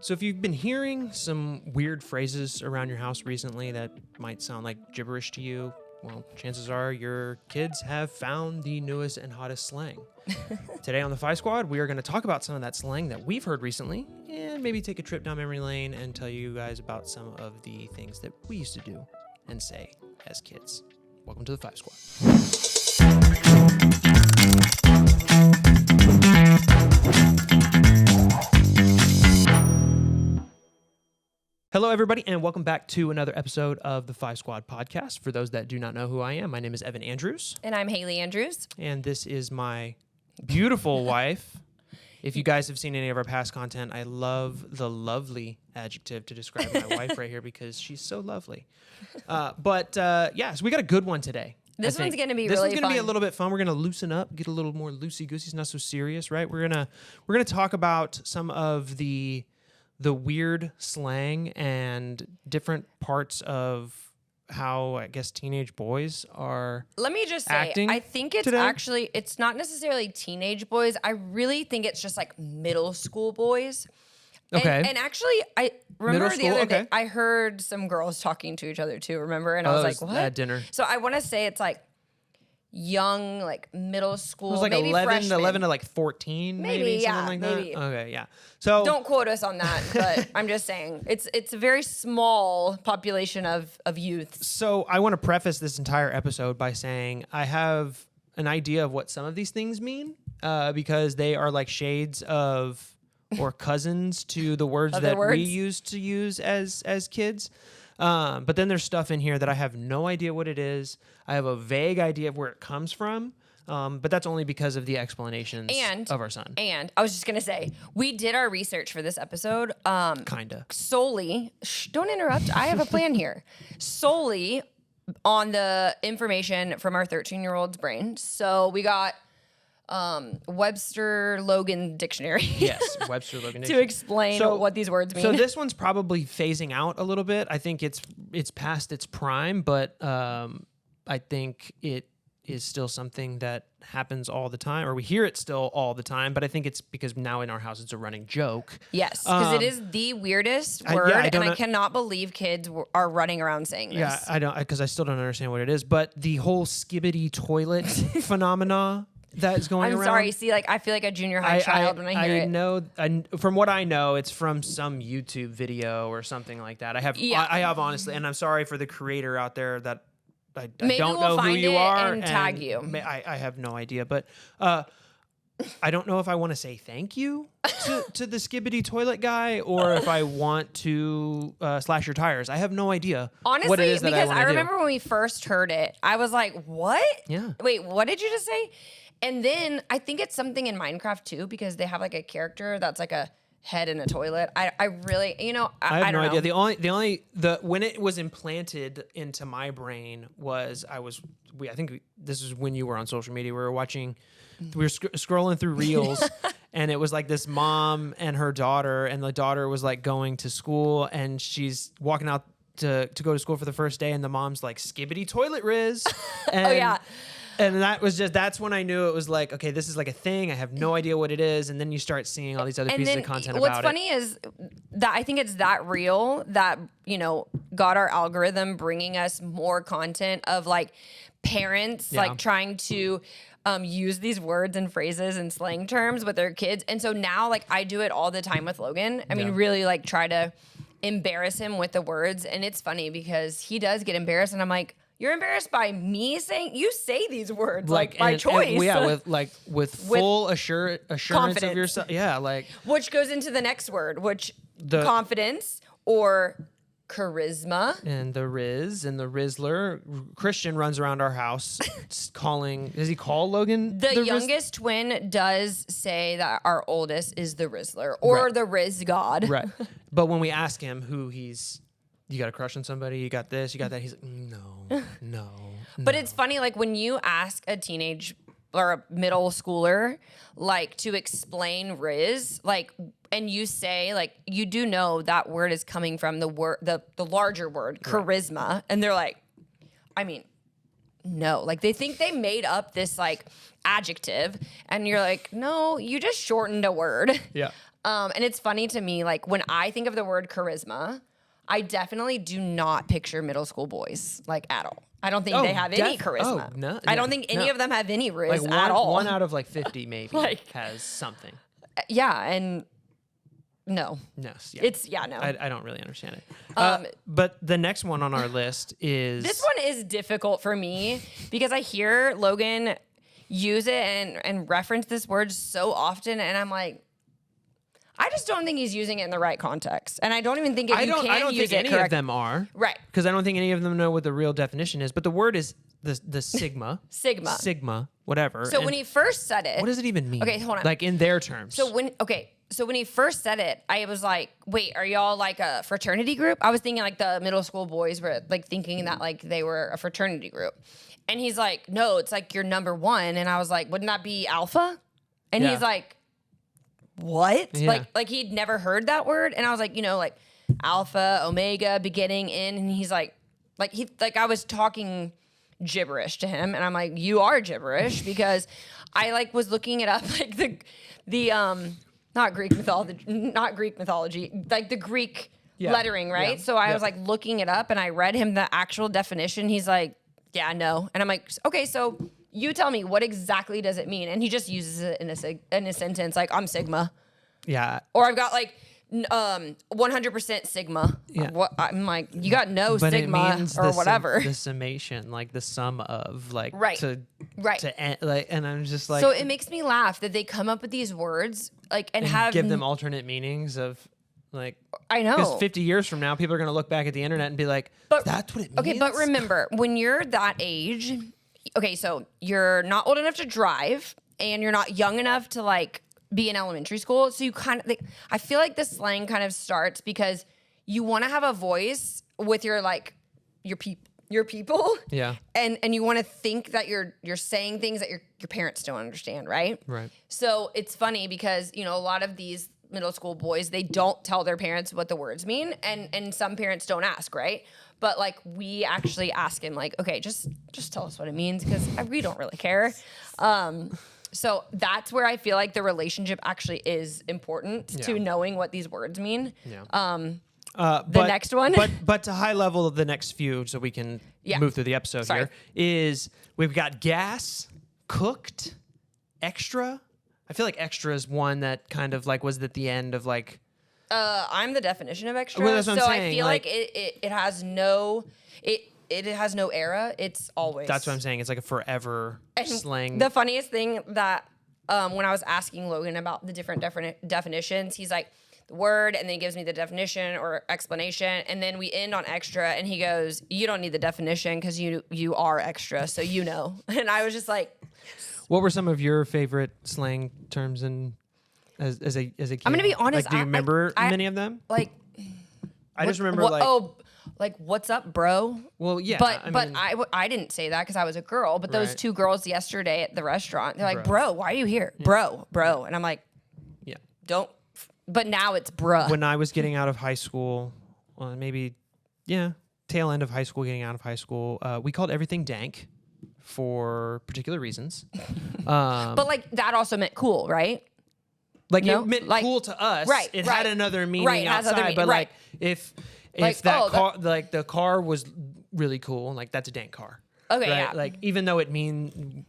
So if you've been hearing some weird phrases around your house recently that might sound like gibberish to you, well, chances are your kids have found the newest and hottest slang. Today on the Fi Squad, we are going to talk about some of that slang that we've heard recently and maybe take a trip down memory lane and tell you guys about some of the things that we used to do and say as kids. Welcome to the Fi Squad. Hello, everybody, and welcome back to another episode of the Fi Squad podcast. For those that do not know who I am, my name is Evan Andrews. And I'm Haley Andrews. And this is my beautiful wife. If you guys have seen any of our past content, I love the lovely adjective to describe my wife right here because she's so lovely. So we got a good one today. This one's going to be this really one's fun. going to be a little bit fun. We're going to loosen up, get a little more loosey-goosey. It's not so serious, right? We're gonna talk about some of the weird slang and different parts of how, I guess, teenage boys are Let me just say, acting I think it's today. actually, it's not necessarily teenage boys. I really think it's just like middle school boys. Okay. And actually, I remember Middle the other school, day, okay. I heard some girls talking to each other too, remember? And I was like, what? At dinner. So I want to say it's like young, like middle school, It was like maybe 11 freshmen. to like 14, Maybe, maybe something yeah, like maybe. that. Okay, yeah. So Don't quote us on that, but I'm just saying it's a very small population of youths. So I want to preface this entire episode by saying I have an idea of what some of these things mean because they are like shades of or cousins to the words Other that we words? used to use as kids. But then there's stuff in here that I have no idea what it is. I have a vague idea of where it comes from. But that's only because of the explanations of our son. And I was just going to say, we did our research for this episode. Kinda. Solely, don't interrupt. I have a plan here. Solely on the information from our 13-year-old's brain. So we got Webster Logan Dictionary. Yes, Webster Logan to Dictionary. explain what these words mean. So this one's probably phasing out a little bit. I think it's past its prime, but I think it is still something that happens all the time, or we hear it still all the time, but I think it's because now in our house it's a running joke. Yes, because it is the weirdest word, and I cannot believe kids are running around saying this. Yeah, I don't, because I still don't understand what it is, but the whole skibbity toilet phenomena that is going around. I'm sorry. See, like I feel like a junior high child when I hear it. From what I know, it's from some YouTube video or something like that. I have honestly, and I'm sorry for the creator out there that I don't know who you are and tag you. I have no idea, but I don't know if I want to say thank you to the skibbity toilet guy or if I want to slash your tires. I have no idea. Honestly, what it is that because I do. remember when we first heard it, I was like, "What? Yeah. Wait, what did you just say?" And then I think it's something in Minecraft too, because they have like a character that's like a head in a toilet. I really, I have no don't idea. know. When it was implanted into my brain was I think this is when you were on social media. We were scrolling through reels and it was like this mom and her daughter, and the daughter was like going to school and she's walking out to go to school for the first day, and the mom's like, skibbity toilet Riz. And, Oh yeah. And that's when I knew it was like, okay, this is like a thing. I have no idea what it is. And then you start seeing all these other pieces of content about it. What's funny is that I think it's that real that, got our algorithm bringing us more content of like parents like trying to use these words and phrases and slang terms with their kids. And so now like I do it all the time with Logan. I mean, really like try to embarrass him with the words. And it's funny because he does get embarrassed and I'm like, you're embarrassed by me saying you say these words like by choice. With full assurance confidence. of yourself. Yeah, like which goes into the next word, confidence or charisma. And the Riz and the Rizzler. Christian runs around our house calling. Does he call Logan? The youngest twin does say that our oldest is the Rizzler or the Riz God. Right. But when we ask him who you got a crush on somebody, you got this, you got that, he's like, no. But it's funny, like when you ask a teenage or a middle schooler, like to explain Riz, like, and you say, like, you do know that word is coming from the word, the larger word, charisma. And they're like, I mean, no, like they think they made up this like adjective and you're like, no, you just shortened a word. Yeah. And it's funny to me, like when I think of the word charisma, I definitely do not picture middle school boys like at all. I don't think they have any charisma. No, I don't think any of them have any riz like at all. 1 out of like 50 maybe has something. Yeah, and no. No, yeah. It's no. I don't really understand it. But the next one on our list is this one is difficult for me because I hear Logan use it and reference this word so often, and I'm like, I just don't think he's using it in the right context, and I don't even think I don't think any of them are right, because I don't think any of them know what the real definition is. But the word is the sigma, sigma, whatever. So when he first said it, what does it even mean? Okay, hold on. Like in their terms. So when he first said it, I was like, wait, are y'all like a fraternity group? I was thinking like the middle school boys were like thinking that like they were a fraternity group, and he's like, no, it's like you're number one, and I was like, wouldn't that be alpha? And he's like, what? Yeah. Like he'd never heard that word. And I was like, like alpha, omega, beginning, in. And he's like I was talking gibberish to him. And I'm like, you are gibberish because I like was looking it up, like the not Greek mythology, like the Greek lettering, right? Yeah. So I was like looking it up and I read him the actual definition. He's like, yeah, no. And I'm like, okay, so you tell me, what exactly does it mean? And he just uses it in a sentence, like I'm Sigma. Yeah. Or I've got like 100% Sigma. Yeah. I'm like, you got no but Sigma it means or whatever. The summation, like the sum of, like to end, like, and I'm just like. So it makes me laugh that they come up with these words, like and have give them alternate meanings of. Like, I know. Because 50 years from now, people are going to look back at the internet and be like, that's what it means. Okay, but remember, when you're that age, okay, so you're not old enough to drive and you're not young enough to like be in elementary school. So you kind of, I feel like the slang kind of starts because you want to have a voice with your like, your people. Yeah. And you want to think that you're saying things that your parents don't understand, right? Right. So it's funny because, a lot of these middle school boys, they don't tell their parents what the words mean, and some parents don't ask, right? But like we actually ask him, like, okay, just tell us what it means because we don't really care. So that's where I feel like the relationship actually is important to knowing what these words mean. Yeah. The next one, but to high level of the next few, so we can move through the episode here, is we've got gas, cooked, extra. I feel like extra is one that kind of like was at the end of like. I'm the definition of extra, well, that's what I'm saying. I feel like it has no it has no era. It's always. That's what I'm saying. It's like a forever slang. The funniest thing that when I was asking Logan about the different definitions, he's like the word, and then he gives me the definition or explanation, and then we end on extra, and he goes, "You don't need the definition because you are extra, so you know." And I was just like. What were some of your favorite slang terms as a kid? I'm gonna be honest. Like, do you remember many of them? Like, I just remember like what's up, bro? Well, yeah. But I didn't say that because I was a girl. But those two girls yesterday at the restaurant, they're like, bro, why are you here, bro? And I'm like, don't. But now it's bruh. When I was getting out of high school, tail end of high school, getting out of high school, we called everything dank. For particular reasons. But like that also meant cool, right? Like it meant like, cool to us. Right. It had another meaning outside. But like if that car, like the car was really cool, like that's a dank car. Okay, right? yeah. Like even though it means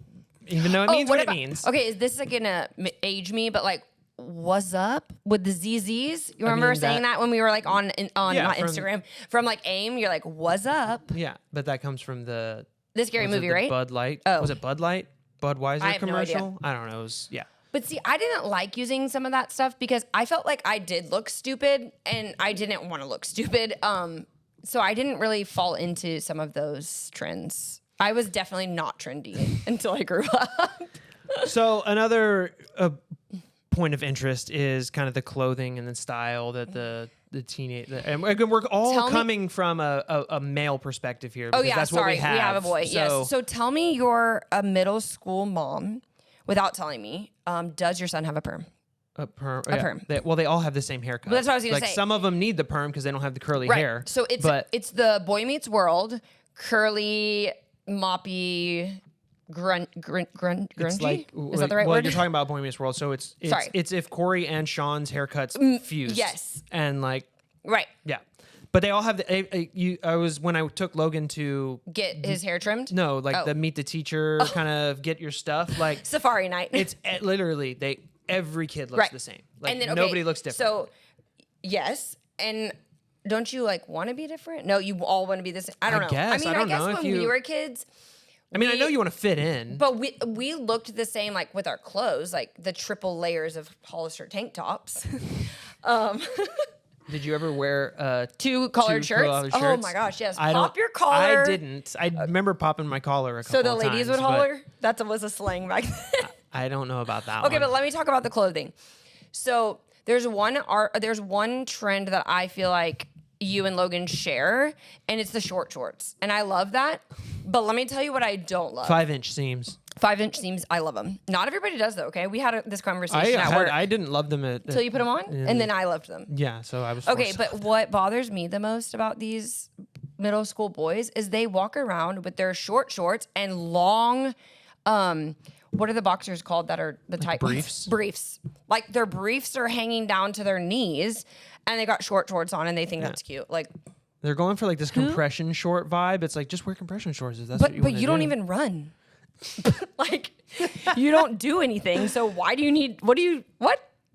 what it means. Okay, is this like gonna age me? But like, what's up with the ZZs? You remember saying that when we were like on Instagram from like AIM? You're like, what's up? Yeah, but that comes from the scary movie, right? Bud Light. Oh. Was it Bud Light? Budweiser commercial? No idea. I don't know. It was, But see, I didn't like using some of that stuff because I felt like I did look stupid and I didn't want to look stupid. So I didn't really fall into some of those trends. I was definitely not trendy until I grew up. So another point of interest is kind of the clothing and the style that the teenage, and we're all coming from a male perspective here. Oh yeah, that's sorry, what we have a boy. Yes. So tell me, you're a middle school mom, without telling me. Does your son have a perm? A perm. A perm. They all have the same haircut. Well, that's what I was gonna say. Some of them need the perm because they don't have the curly hair. So it's the Boy Meets World, curly, moppy, grungy. It's like, Is that the right well, word? you're talking about Boy Meets World, so it's Sorry. it's if Corey and Sean's haircuts fused. Yes. And like, Right. yeah. But they all have when I took Logan to Get his hair trimmed? No, like the meet the teacher kind of get your stuff. Like Safari night. It's literally every kid looks the same. Like and then, nobody looks different. So yes, and don't you like want to be different? No, you all want to be the same. I don't know. Guess. I guess when we were kids. I mean, I know you want to fit in. But we looked the same, like with our clothes, like the triple layers of Hollister tank tops. Did you ever wear two collared shirts? Oh my gosh, yes. Pop your collar. I didn't. I remember popping my collar a couple of times. So the ladies would holler? That was a slang back then. I don't know about that one. Okay, but let me talk about the clothing. So there's one trend that I feel like you and Logan share, and it's the short shorts. And I love that. But let me tell you what I don't love. 5-inch seams. 5-inch seams, I love them. Not everybody does though, okay? We had this conversation at work. I didn't love them until you put them on, and then I loved them. Yeah, so I was okay. But what bothers me the most about these middle school boys is they walk around with their short shorts and long, what are the boxers called that are the tight briefs? Briefs. Like their briefs are hanging down to their knees, and they got short shorts on, and they think that's cute. Like they're going for like this compression short vibe. It's like just wear compression shorts if that's what you want to do. But you don't even run. Like you don't do anything, so why do you need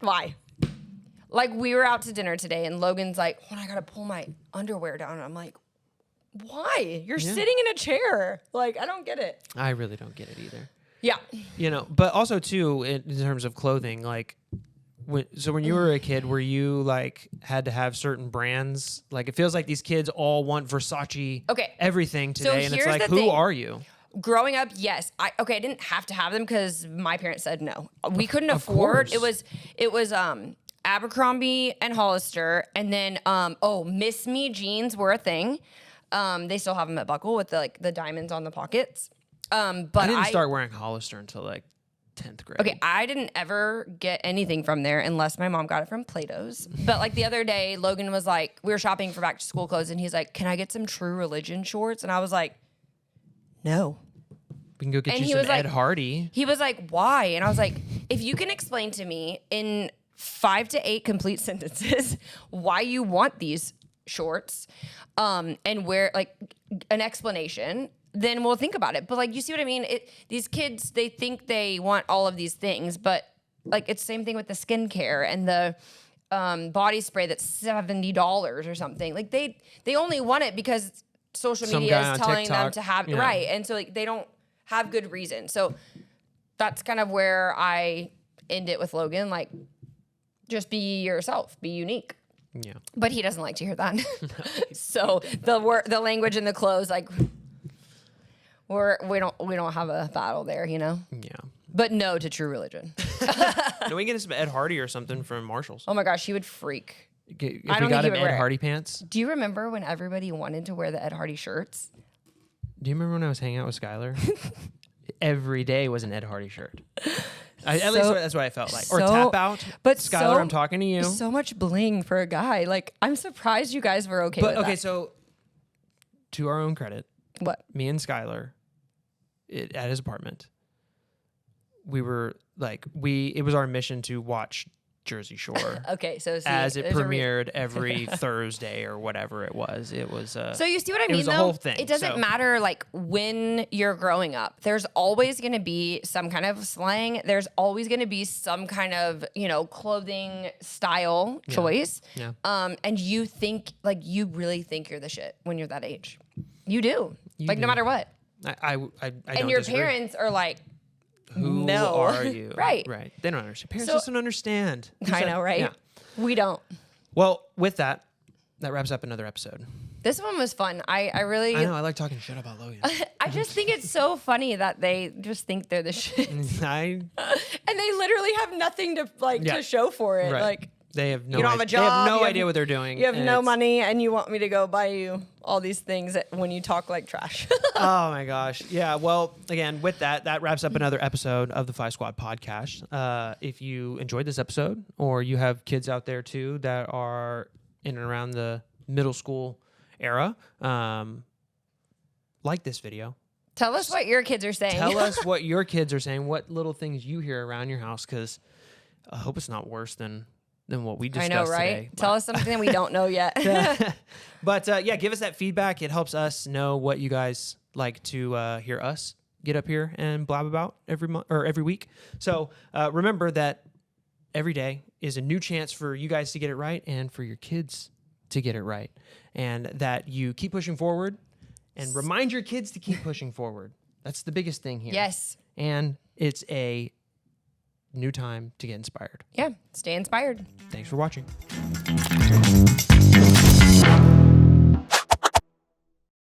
why? Like we were out to dinner today and Logan's like, oh, I gotta pull my underwear down, and I'm like, why? You're sitting in a chair. Like I don't get it. I really don't get it either. Yeah. You know, but also too in terms of clothing, like when you were a kid, were you like had to have certain brands? Like it feels like these kids all want Versace everything today, and it's like, who are you? Growing up, yes. I didn't have to have them because my parents said no. We couldn't afford. It was Abercrombie and Hollister, and then Miss Me jeans were a thing. They still have them at Buckle with the diamonds on the pockets. But I didn't start wearing Hollister until like 10th grade. Okay, I didn't ever get anything from there unless my mom got it from Plato's. But like the other day, Logan was like, we were shopping for back to school clothes, and he's like, "Can I get some True Religion shorts?" And I was like, no. We can go get you some Ed Hardy. He was like, why? And I was like, if you can explain to me in 5 to 8 complete sentences why you want these shorts, and where like an explanation, then we'll think about it. But like, you see what I mean? These kids, they think they want all of these things, but like it's the same thing with the skincare and the body spray that's $70 or something. Like they only want it because social media is telling them to have right, and so like they don't have good reason. So that's kind of where I end it with Logan. Like, just be yourself, be unique. Yeah, but he doesn't like to hear that. So the language and the clothes, like we don't have a battle there, you know. Yeah. But no to True Religion. No, we can get some Ed Hardy or something from Marshall's. Oh my gosh, he would freak. If we got him Ed Hardy pants. Do you remember when everybody wanted to wear the Ed Hardy shirts? Do you remember when I was hanging out with Skylar? Every day was an Ed Hardy shirt. At least that's what I felt like. Or Tap Out. But Skylar, I'm talking to you. So much bling for a guy. Like, I'm surprised you guys were okay with that. Okay, so to our own credit, what? Me and Skylar at his apartment, we were like, it was our mission to watch Jersey Shore. Okay, so as it premiered every Thursday or whatever it was. It was so you see what I mean? It was the whole thing. It doesn't matter like when you're growing up. There's always going to be some kind of slang. There's always going to be some kind of clothing style choice. Yeah. And you really think you're the shit when you're that age. You do. No matter what. I don't and your disagree. parents are like, who are you? Right. They don't understand. Parents just don't understand. I know, right? Yeah. We don't. Well, with that wraps up another episode. This one was fun. I know. I like talking shit about Logan. I just think it's so funny that they just think they're the shit. And they literally have nothing to to show for it. Right. Like they have no. You don't have a job. They have no idea what they're doing. You have no money, and you want me to go buy you all these things when you talk like trash. Oh my gosh. Yeah. Well, again, with that wraps up another episode of the 5 Squad podcast. If you enjoyed this episode, or you have kids out there too that are in and around the middle school era, like this video, Tell us what your kids are saying. Tell us what your kids are saying, what little things you hear around your house, because I hope it's not worse than what we discussed I know, right? today. Tell us something we don't know yet. But yeah, give us that feedback. It helps us know what you guys like to hear us get up here and blab about every month or every week. So remember that every day is a new chance for you guys to get it right and for your kids to get it right, and that you keep pushing forward and remind your kids to keep pushing forward. That's the biggest thing here. Yes. And it's a new time to get inspired. Yeah. Stay inspired. Thanks for watching.